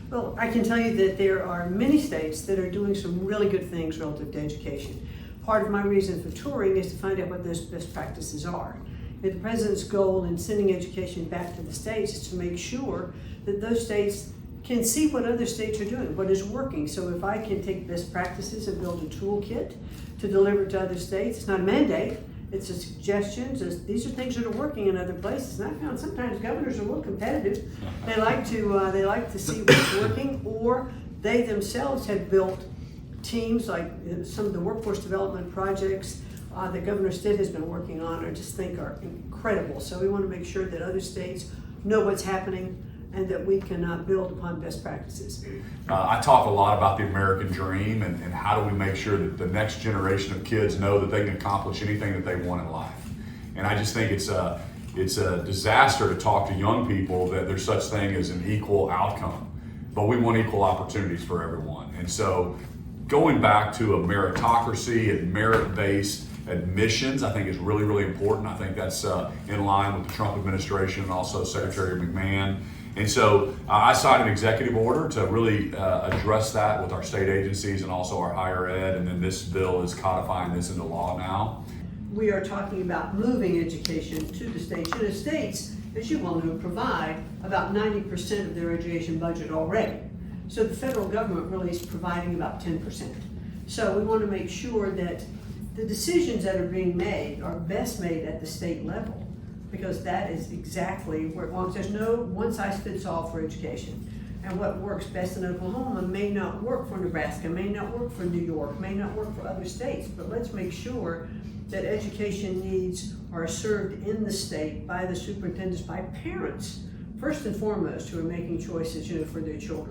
Well, I can tell you that there are many states that are doing some really good things relative to education. Part of my reason for touring is to find out what those best practices are. And the President's goal in sending education back to the states is to make sure that those states can see what other states are doing, what is working. So if I can take best practices and build a toolkit to deliver to other states, it's not a mandate, it's a suggestions. These are things that are working in other places. And I found sometimes governors are a little competitive. They like to see what's working, or they themselves have built teams like some of the workforce development projects that Governor Stitt has been working on. I just think are incredible. So we want to make sure that other states know what's happening and that we can build upon best practices. I talk a lot about the American dream and how do we make sure that the next generation of kids know that they can accomplish anything that they want in life. And I just think it's a disaster to talk to young people that there's such thing as an equal outcome, but we want equal opportunities for everyone. And so going back to a meritocracy and merit-based admissions, I think is really, really important. I think that's in line with the Trump administration and also Secretary McMahon. And so I signed an executive order to really address that with our state agencies and also our higher ed, and then this bill is codifying this into law now. We are talking about moving education to the states. And the states, as you well know, provide about 90% of their education budget already. So the federal government really is providing about 10%. So we want to make sure that the decisions that are being made are best made at the state level, because that is exactly where it belongs. There's no one-size-fits-all for education. And what works best in Oklahoma may not work for Nebraska, may not work for New York, may not work for other states. But let's make sure that education needs are served in the state by the superintendents, by parents, first and foremost, who are making choices, for their children.